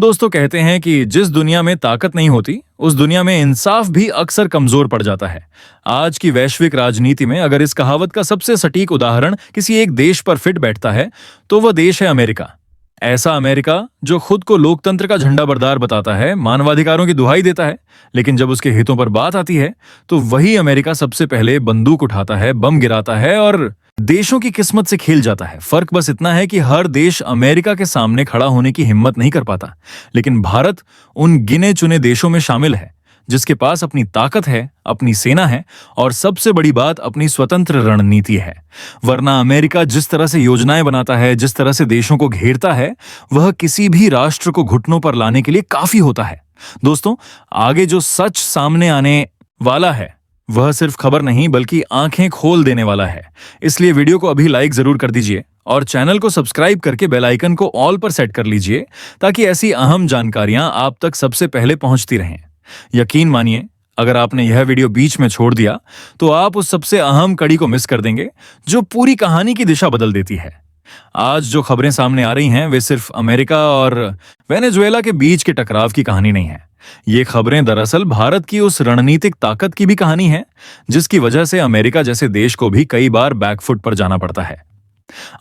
दोस्तों कहते हैं कि जिस दुनिया में ताकत नहीं होती उस दुनिया में इंसाफ भी अक्सर कमजोर पड़ जाता है। आज की वैश्विक राजनीति में अगर इस कहावत का सबसे सटीक उदाहरण किसी एक देश पर फिट बैठता है तो वह देश है अमेरिका। ऐसा अमेरिका जो खुद को लोकतंत्र का झंडा बरदार बताता है, मानवाधिकारों की दुहाई देता है, लेकिन जब उसके हितों पर बात आती है तो वही अमेरिका सबसे पहले बंदूक उठाता है, बम गिराता है और देशों की किस्मत से खेल जाता है। फर्क बस इतना है कि हर देश अमेरिका के सामने खड़ा होने की हिम्मत नहीं कर पाता, लेकिन भारत उन गिने चुने देशों में शामिल है जिसके पास अपनी ताकत है, अपनी सेना है और सबसे बड़ी बात अपनी स्वतंत्र रणनीति है। वरना अमेरिका जिस तरह से योजनाएं बनाता है, जिस तरह से देशों को घेरता है, वह किसी भी राष्ट्र को घुटनों पर लाने के लिए काफी होता है। दोस्तों, आगे जो सच सामने आने वाला है वह सिर्फ खबर नहीं बल्कि आंखें खोल देने वाला है। इसलिए वीडियो को अभी लाइक जरूर कर दीजिए और चैनल को सब्सक्राइब करके बेल आइकन को ऑल पर सेट कर लीजिए ताकि ऐसी अहम जानकारियां आप तक सबसे पहले पहुंचती रहें। यकीन मानिए, अगर आपने यह वीडियो बीच में छोड़ दिया तो आप उस सबसे अहम कड़ी को मिस कर देंगे जो पूरी कहानी की दिशा बदल देती है। आज जो खबरें सामने आ रही हैं वे सिर्फ अमेरिका और वेनेजुएला के बीच के टकराव की कहानी नहीं है। ये खबरें दरअसल भारत की उस रणनीतिक ताकत की भी कहानी है जिसकी वजह से अमेरिका जैसे देश को भी कई बार बैकफुट पर जाना पड़ता है।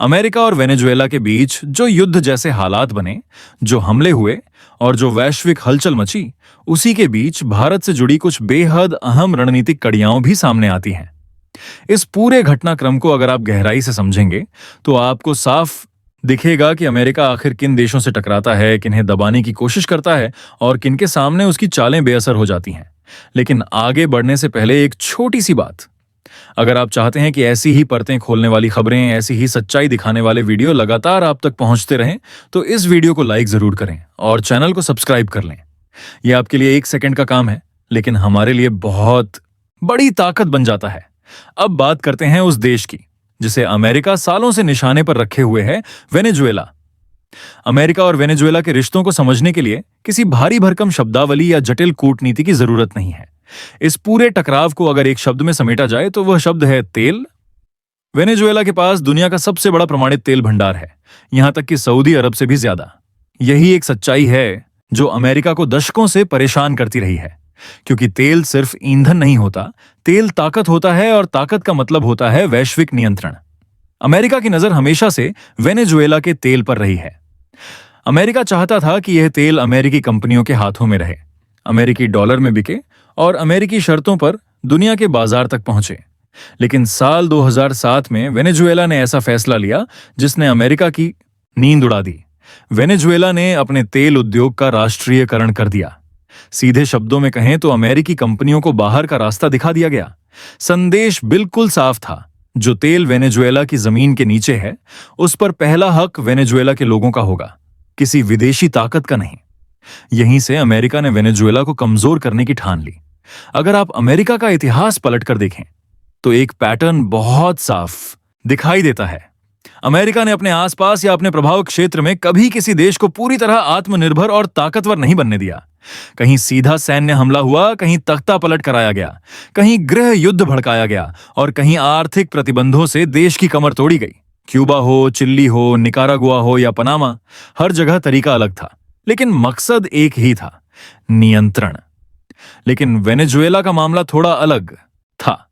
अमेरिका और वेनेजुएला के बीच जो युद्ध जैसे हालात बने, जो हमले हुए और जो वैश्विक हलचल मची, उसी के बीच भारत से जुड़ी कुछ बेहद अहम रणनीतिक कड़ियां भी सामने आती हैं। इस पूरे घटनाक्रम को अगर आप गहराई से समझेंगे तो आपको साफ दिखेगा कि अमेरिका आखिर किन देशों से टकराता है, किन्हें दबाने की कोशिश करता है और किनके सामने उसकी चालें बेअसर हो जाती हैं। लेकिन आगे बढ़ने से पहले एक छोटी सी बात, अगर आप चाहते हैं कि ऐसी ही परतें खोलने वाली खबरें, ऐसी ही सच्चाई दिखाने वाले वीडियो लगातार आप तक पहुंचते रहें तो इस वीडियो को लाइक जरूर करें और चैनल को सब्सक्राइब कर लें। यह आपके लिए 1 सेकंड का काम है, लेकिन हमारे लिए बहुत बड़ी ताकत बन जाता है। अब बात करते हैं उस देश की जिसे अमेरिका सालों से निशाने पर रखे हुए है, वेनेजुएला। अमेरिका और वेनेजुएला के रिश्तों को समझने के लिए किसी भारी भरकम शब्दावली या जटिल कूटनीति की जरूरत नहीं है। इस पूरे टकराव को अगर एक शब्द में समेटा जाए तो वह शब्द है तेल। वेनेजुएला के पास दुनिया का सबसे बड़ा प्रमाणित तेल भंडार है, यहां तक कि सऊदी अरब से भी ज्यादा। यही एक सच्चाई है जो अमेरिका को दशकों से परेशान करती रही है, क्योंकि तेल सिर्फ ईंधन नहीं होता, तेल ताकत होता है और ताकत का मतलब होता है वैश्विक नियंत्रण। अमेरिका की नजर हमेशा से वेनेजुएला के तेल पर रही है। अमेरिका चाहता था कि यह तेल अमेरिकी कंपनियों के हाथों में रहे, अमेरिकी डॉलर में बिके और अमेरिकी शर्तों पर दुनिया के बाजार तक पहुंचे। लेकिन साल 2007 में वेनेजुएला ने ऐसा फैसला लिया जिसने अमेरिका की नींद उड़ा दी। वेनेजुएला ने अपने तेल उद्योग का राष्ट्रीयकरण कर दिया। सीधे शब्दों में कहें तो अमेरिकी कंपनियों को बाहर का रास्ता दिखा दिया गया। संदेश बिल्कुल साफ था, जो तेल वेनेजुएला की जमीन के नीचे है उस पर पहला हक वेनेजुएला के लोगों का होगा, किसी विदेशी ताकत का नहीं। यहीं से अमेरिका ने वेनेजुएला को कमजोर करने की ठान ली। अगर आप अमेरिका का इतिहास पलटकर देखें तो एक पैटर्न बहुत साफ दिखाई देता है। अमेरिका ने अपने आसपास या अपने प्रभाव क्षेत्र में कभी किसी देश को पूरी तरह आत्मनिर्भर और ताकतवर नहीं बनने दिया। कहीं सीधा सैन्य हमला हुआ, कहीं तख्ता पलट कराया गया, कहीं गृह युद्ध भड़काया गया और कहीं आर्थिक प्रतिबंधों से देश की कमर तोड़ी गई। क्यूबा हो, चिल्ली हो, निकारागुआ हो या पनामा, हर जगह तरीका अलग था, लेकिन मकसद एक ही था, नियंत्रण। लेकिन वेनेजुएला का मामला थोड़ा अलग था।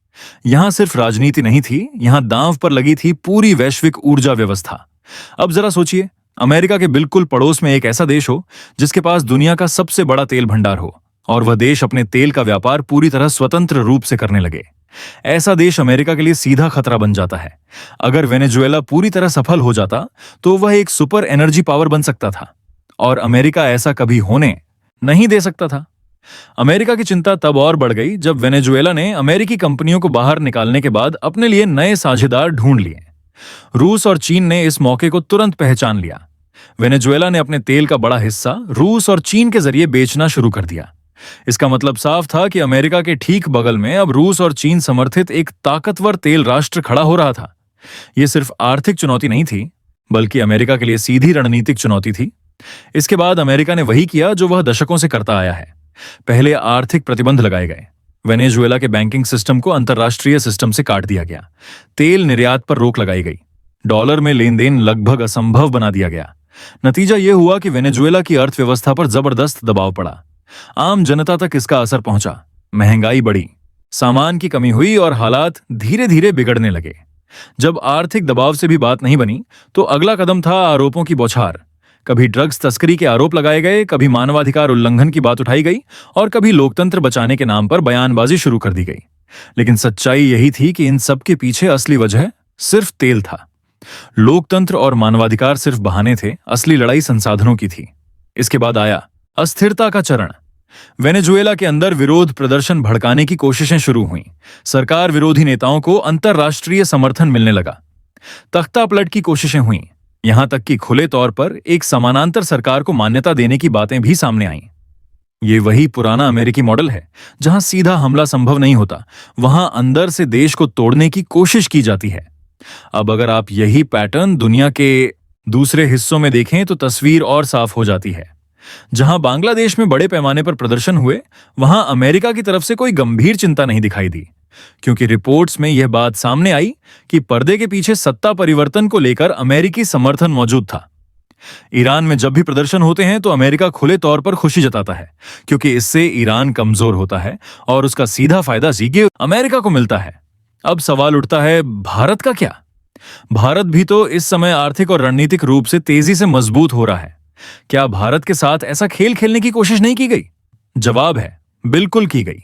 यहां सिर्फ राजनीति नहीं थी, यहां दांव पर लगी थी पूरी वैश्विक ऊर्जा व्यवस्था। अब जरा सोचिए, अमेरिका के बिल्कुल पड़ोस में एक ऐसा देश हो जिसके पास दुनिया का सबसे बड़ा तेल भंडार हो और वह देश अपने तेल का व्यापार पूरी तरह स्वतंत्र रूप से करने लगे। ऐसा देश अमेरिका के लिए सीधा खतरा बन जाता है। अगर वेनेजुएला पूरी तरह सफल हो जाता तो वह एक सुपर एनर्जी पावर बन सकता था और अमेरिका ऐसा कभी होने नहीं दे सकता था। अमेरिका की चिंता तब और बढ़ गई जब वेनेजुएला ने अमेरिकी कंपनियों को बाहर निकालने के बाद अपने लिए नए साझेदार ढूंढ लिए। रूस और चीन ने इस मौके को तुरंत पहचान लिया। वेनेजुएला ने अपने तेल का बड़ा हिस्सा रूस और चीन के जरिए बेचना शुरू कर दिया। इसका मतलब साफ था कि अमेरिका के ठीक बगल में अब रूस और चीन समर्थित एक ताकतवर तेल राष्ट्र खड़ा हो रहा था। यह सिर्फ आर्थिक चुनौती नहीं थी, बल्कि अमेरिका के लिए सीधी रणनीतिक चुनौती थी। इसके बाद अमेरिका ने वही किया जो वह दशकों से करता आया है। पहले आर्थिक प्रतिबंध लगाए गए। वेनेजुएला के बैंकिंग सिस्टम को अंतर्राष्ट्रीय सिस्टम से काट दिया गया। तेल निर्यात पर रोक लगाई गई। डॉलर में लेन देन लगभग असंभव बना दिया गया। नतीजा यह हुआ कि वेनेजुएला की अर्थव्यवस्था पर जबरदस्त दबाव पड़ा। आम जनता तक इसका असर पहुंचा। महंगाई बढ़ी, सामान की कमी हुई और हालात धीरे धीरे बिगड़ने लगे। जब आर्थिक दबाव से भी बात नहीं बनी, तो अगला कदम था आरोपों की बौछार। कभी ड्रग्स तस्करी के आरोप लगाए गए, कभी मानवाधिकार उल्लंघन की बात उठाई गई और कभी लोकतंत्र बचाने के नाम पर बयानबाजी शुरू कर दी गई। लेकिन सच्चाई यही थी कि इन सब के पीछे असली वजह सिर्फ तेल था। लोकतंत्र और मानवाधिकार सिर्फ बहाने थे, असली लड़ाई संसाधनों की थी। इसके बाद आया अस्थिरता का चरण। वेनेजुएला के अंदर विरोध प्रदर्शन भड़काने की कोशिशें शुरू हुईं। सरकार विरोधी नेताओं को अंतर्राष्ट्रीय समर्थन मिलने लगा। तख्तापलट की कोशिशें हुईं, यहां तक कि खुले तौर पर एक समानांतर सरकार को मान्यता देने की बातें भी सामने आईं। ये वही पुराना अमेरिकी मॉडल है, जहां सीधा हमला संभव नहीं होता, वहां अंदर से देश को तोड़ने की कोशिश की जाती है। अब अगर आप यही पैटर्न दुनिया के दूसरे हिस्सों में देखें तो तस्वीर और साफ हो जाती है। जहां बांग्लादेश में बड़े पैमाने पर प्रदर्शन हुए, वहां अमेरिका की तरफ से कोई गंभीर चिंता नहीं दिखाई दी, क्योंकि रिपोर्ट्स में यह बात सामने आई कि पर्दे के पीछे सत्ता परिवर्तन को लेकर अमेरिकी समर्थन मौजूद था। ईरान में जब भी प्रदर्शन होते हैं तो अमेरिका खुले तौर पर खुशी जताता है, क्योंकि इससे ईरान कमजोर होता है और उसका सीधा फायदा सीधे अमेरिका को मिलता है। अब सवाल उठता है, भारत का क्या? भारत भी तो इस समय आर्थिक और रणनीतिक रूप से तेजी से मजबूत हो रहा है। क्या भारत के साथ ऐसा खेल खेलने की कोशिश नहीं की गई? जवाब है, बिल्कुल की गई।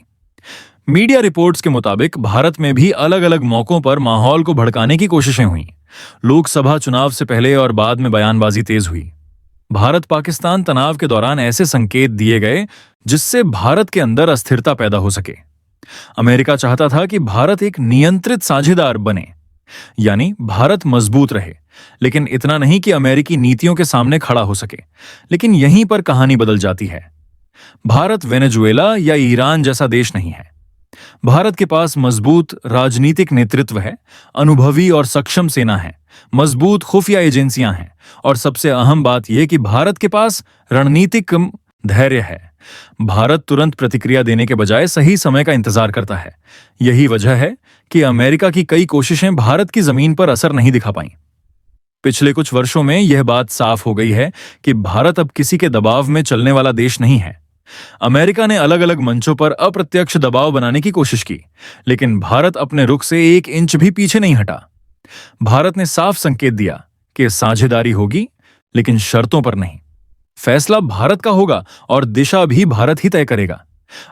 मीडिया रिपोर्ट्स के मुताबिक भारत में भी अलग अलग मौकों पर माहौल को भड़काने की कोशिशें हुई। लोकसभा चुनाव से पहले और बाद में बयानबाजी तेज हुई। भारत पाकिस्तान तनाव के दौरान ऐसे संकेत दिए गए जिससे भारत के अंदर अस्थिरता पैदा हो सके। अमेरिका चाहता था कि भारत एक नियंत्रित साझेदार बने, यानी भारत मजबूत रहे, लेकिन इतना नहीं कि अमेरिकी नीतियों के सामने खड़ा हो सके। लेकिन यहीं पर कहानी बदल जाती है। भारत वेनेजुएला या ईरान जैसा देश नहीं है। भारत के पास मजबूत राजनीतिक नेतृत्व है, अनुभवी और सक्षम सेना है, मजबूत खुफिया एजेंसियां हैं और सबसे अहम बात यह कि भारत के पास रणनीतिक धैर्य है। भारत तुरंत प्रतिक्रिया देने के बजाय सही समय का इंतजार करता है। यही वजह है कि अमेरिका की कई कोशिशें भारत की जमीन पर असर नहीं दिखा पाईं। पिछले कुछ वर्षों में यह बात साफ हो गई है कि भारत अब किसी के दबाव में चलने वाला देश नहीं है। अमेरिका ने अलग अलग मंचों पर अप्रत्यक्ष दबाव बनाने की कोशिश की, लेकिन भारत अपने रुख से एक इंच भी पीछे नहीं हटा। भारत ने साफ संकेत दिया कि साझेदारी होगी, लेकिन शर्तों पर नहीं। फैसला भारत का होगा और दिशा भी भारत ही तय करेगा।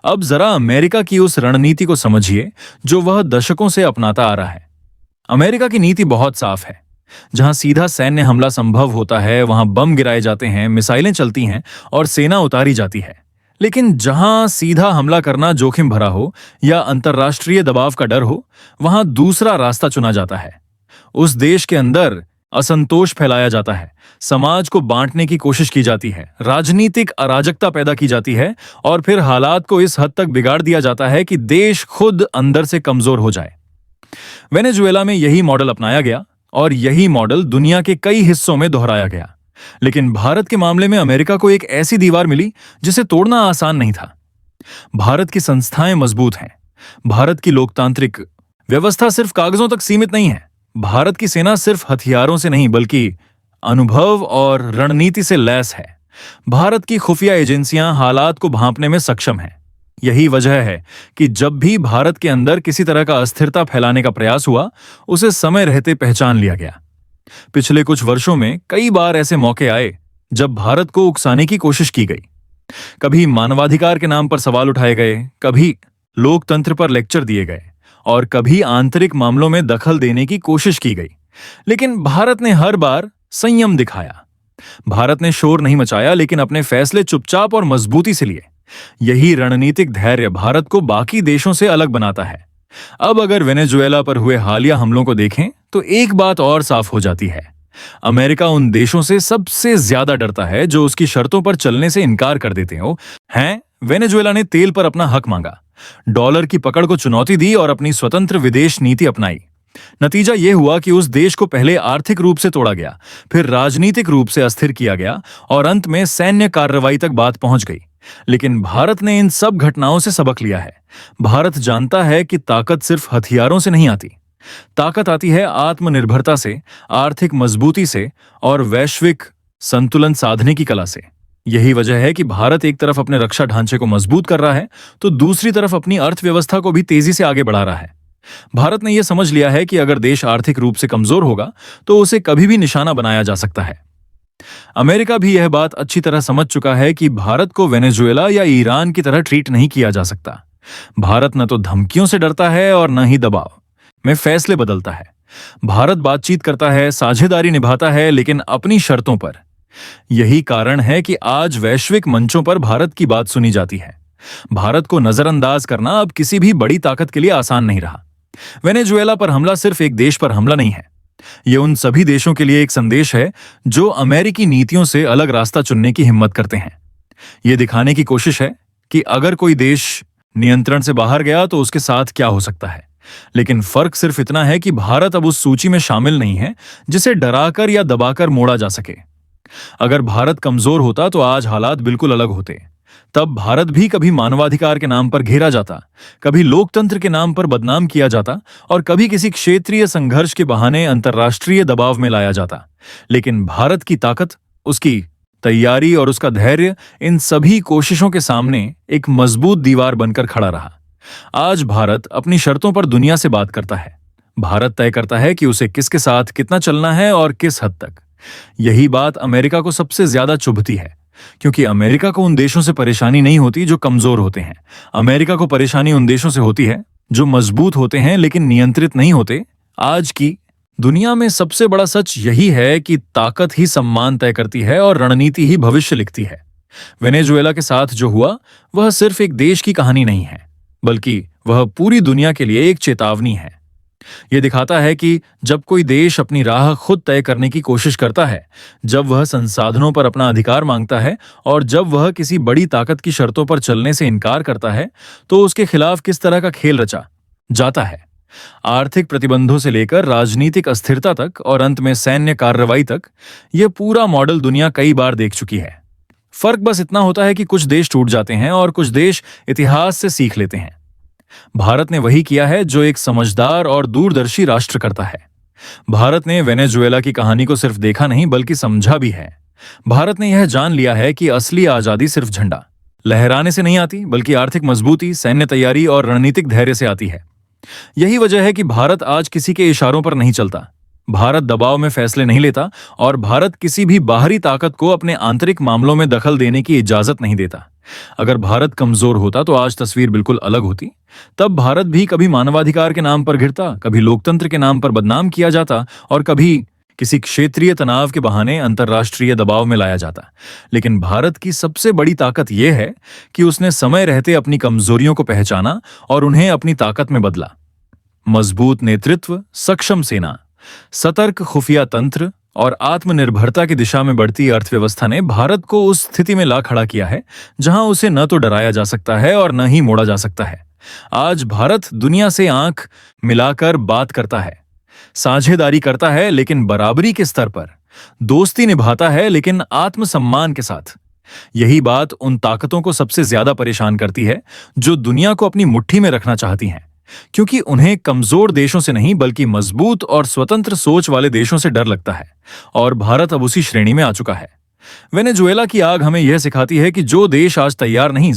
अब जरा अमेरिका की उस रणनीति को समझिए जो वह दशकों से अपनाता आ रहा है। अमेरिका की नीति बहुत साफ है। जहां सीधा सैन्य हमला संभव होता है, वहां बम गिराए जाते हैं, मिसाइलें चलती हैं और सेना उतारी जाती है। लेकिन जहां सीधा हमला करना जोखिम भरा हो या अंतर्राष्ट्रीय दबाव का डर हो, वहां दूसरा रास्ता चुना जाता है। उस देश के अंदर असंतोष फैलाया जाता है, समाज को बांटने की कोशिश की जाती है, राजनीतिक अराजकता पैदा की जाती है और फिर हालात को इस हद तक बिगाड़ दिया जाता है कि देश खुद अंदर से कमजोर हो जाए। वेनेजुएला में यही मॉडल अपनाया गया और यही मॉडल दुनिया के कई हिस्सों में दोहराया गया। लेकिन भारत के मामले में अमेरिका को एक ऐसी दीवार मिली जिसे तोड़ना आसान नहीं था। भारत की संस्थाएं मजबूत हैं। भारत की लोकतांत्रिक व्यवस्था सिर्फ कागजों तक सीमित नहीं है। भारत की सेना सिर्फ हथियारों से नहीं बल्कि अनुभव और रणनीति से लैस है। भारत की खुफिया एजेंसियां हालात को भांपने में सक्षम हैं। यही वजह है कि जब भी भारत के अंदर किसी तरह का अस्थिरता फैलाने का प्रयास हुआ, उसे समय रहते पहचान लिया गया। पिछले कुछ वर्षों में कई बार ऐसे मौके आए जब भारत को उकसाने की कोशिश की गई। कभी मानवाधिकार के नाम पर सवाल उठाए गए, कभी लोकतंत्र पर लेक्चर दिए गए और कभी आंतरिक मामलों में दखल देने की कोशिश की गई। लेकिन भारत ने हर बार संयम दिखाया। भारत ने शोर नहीं मचाया, लेकिन अपने फैसले चुपचाप और मजबूती से लिए। यही रणनीतिक धैर्य भारत को बाकी देशों से अलग बनाता है। अब अगर वेनेजुएला पर हुए हालिया हमलों को देखें तो एक बात और साफ हो जाती है। अमेरिका उन देशों से सबसे ज्यादा डरता है जो उसकी शर्तों पर चलने से इनकार कर देते हो। वेनेजुएला ने तेल पर अपना हक मांगा, डॉलर की पकड़ को चुनौती दी और अपनी स्वतंत्र विदेश नीति अपनाई। नतीजा यह हुआ कि उस देश को पहले आर्थिक रूप से तोड़ा गया, फिर राजनीतिक रूप से अस्थिर किया गया और अंत में सैन्य कार्रवाई तक बात पहुंच गई। लेकिन भारत ने इन सब घटनाओं से सबक लिया है। भारत जानता है कि ताकत सिर्फ हथियारों से नहीं आती। ताकत आती है आत्मनिर्भरता से, आर्थिक मजबूती से और वैश्विक संतुलन साधने की कला से। यही वजह है कि भारत एक तरफ अपने रक्षा ढांचे को मजबूत कर रहा है तो दूसरी तरफ अपनी अर्थव्यवस्था को भी तेजी से आगे बढ़ा रहा है। भारत ने यह समझ लिया है कि अगर देश आर्थिक रूप से कमजोर होगा तो उसे कभी भी निशाना बनाया जा सकता है। अमेरिका भी यह बात अच्छी तरह समझ चुका है कि भारत को वेनेजुएला या ईरान की तरह ट्रीट नहीं किया जा सकता। भारत न तो धमकियों से डरता है और न ही दबाव में फैसले बदलता है। भारत बातचीत करता है, साझेदारी निभाता है, लेकिन अपनी शर्तों पर। यही कारण है कि आज वैश्विक मंचों पर भारत की बात सुनी जाती है। भारत को नजरअंदाज करना अब किसी भी बड़ी ताकत के लिए आसान नहीं रहा। वेनेजुएला पर हमला सिर्फ एक देश पर हमला नहीं है, यह उन सभी देशों के लिए एक संदेश है जो अमेरिकी नीतियों से अलग रास्ता चुनने की हिम्मत करते हैं। यह दिखाने की कोशिश है कि अगर कोई देश नियंत्रण से बाहर गया तो उसके साथ क्या हो सकता है। लेकिन फर्क सिर्फ इतना है कि भारत अब उस सूची में शामिल नहीं है जिसे डराकर या दबाकर मोड़ा जा सके। अगर भारत कमजोर होता तो आज हालात बिल्कुल अलग होते। तब भारत भी कभी मानवाधिकार के नाम पर घेरा जाता, कभी लोकतंत्र के नाम पर बदनाम किया जाता और कभी किसी क्षेत्रीय संघर्ष के बहाने अंतर्राष्ट्रीय दबाव में लाया जाता। लेकिन भारत की ताकत, उसकी तैयारी और उसका धैर्य इन सभी कोशिशों के सामने एक मजबूत दीवार बनकर खड़ा रहा। आज भारत अपनी शर्तों पर दुनिया से बात करता है। भारत तय करता है कि उसे किसके साथ कितना चलना है और किस हद तक। यही बात अमेरिका को सबसे ज्यादा चुभती है, क्योंकि अमेरिका को उन देशों से परेशानी नहीं होती जो कमजोर होते हैं। अमेरिका को परेशानी उन देशों से होती है जो मजबूत होते हैं लेकिन नियंत्रित नहीं होते। आज की दुनिया में सबसे बड़ा सच यही है कि ताकत ही सम्मान तय करती है और रणनीति ही भविष्य लिखती है। वेनेजुएला के साथ जो हुआ वह सिर्फ एक देश की कहानी नहीं है, बल्कि वह पूरी दुनिया के लिए एक चेतावनी है। यह दिखाता है कि जब कोई देश अपनी राह खुद तय करने की कोशिश करता है, जब वह संसाधनों पर अपना अधिकार मांगता है और जब वह किसी बड़ी ताकत की शर्तों पर चलने से इनकार करता है, तो उसके खिलाफ किस तरह का खेल रचा जाता है। आर्थिक प्रतिबंधों से लेकर राजनीतिक अस्थिरता तक और अंत में सैन्य कार्रवाई तक, यह पूरा मॉडल दुनिया कई बार देख चुकी है। फर्क बस इतना होता है कि कुछ देश टूट जाते हैं और कुछ देश इतिहास से सीख लेते हैं। भारत ने वही किया है जो एक समझदार और दूरदर्शी राष्ट्र करता है। भारत ने वेनेजुएला की कहानी को सिर्फ देखा नहीं बल्कि समझा भी है। भारत ने यह जान लिया है कि असली आजादी सिर्फ झंडा लहराने से नहीं आती, बल्कि आर्थिक मजबूती, सैन्य तैयारी और रणनीतिक धैर्य से आती है। यही वजह है कि भारत आज किसी के इशारों पर नहीं चलता, भारत दबाव में फैसले नहीं लेता और भारत किसी भी बाहरी ताकत को अपने आंतरिक मामलों में दखल देने की इजाजत नहीं देता। अगर भारत कमजोर होता तो आज तस्वीर बिल्कुल अलग होती। तब भारत भी कभी मानवाधिकार के नाम पर घिरता, कभी लोकतंत्र के नाम पर बदनाम किया जाता और कभी किसी क्षेत्रीय तनाव के बहाने अंतर्राष्ट्रीय दबाव में लाया जाता। लेकिन भारत की सबसे बड़ी ताकत यह है कि उसने समय रहते अपनी कमजोरियों को पहचाना और उन्हें अपनी ताकत में बदला। मजबूत नेतृत्व, सक्षम सेना, सतर्क खुफिया तंत्र और आत्मनिर्भरता की दिशा में बढ़ती अर्थव्यवस्था ने भारत को उस स्थिति में ला खड़ा किया है जहां उसे न तो डराया जा सकता है और न ही मोड़ा जा सकता है। आज भारत दुनिया से आंख मिलाकर बात करता है, साझेदारी करता है लेकिन बराबरी के स्तर पर, दोस्ती निभाता है लेकिन आत्मसम्मान के साथ। यही बात उन ताकतों को सबसे ज्यादा परेशान करती है जो दुनिया को अपनी मुट्ठी में रखना चाहती हैं, क्योंकि उन्हें कमजोर देशों से नहीं बल्कि मजबूत और स्वतंत्र सोच वाले देशों से डर लगता है। और भारत अब उसी श्रेणी में आ चुका है। वेनेजुएला की आग हमें यह सिखाती है कि जो देश आज तैयार नहीं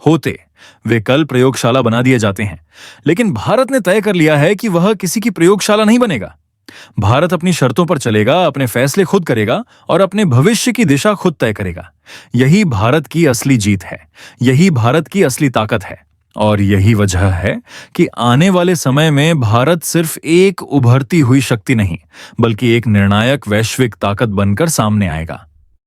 होते वे कल प्रयोगशाला बना दिए जाते हैं। लेकिन भारत ने तय कर लिया है कि वह किसी की प्रयोगशाला नहीं बनेगा। भारत अपनी शर्तों पर चलेगा, अपने फैसले खुद करेगा और अपने भविष्य की दिशा खुद तय करेगा। यही भारत की असली जीत है, यही भारत की असली ताकत है और यही वजह है कि आने वाले समय में भारत सिर्फ एक उभरती हुई शक्ति नहीं बल्कि एक निर्णायक वैश्विक ताकत बनकर सामने आएगा।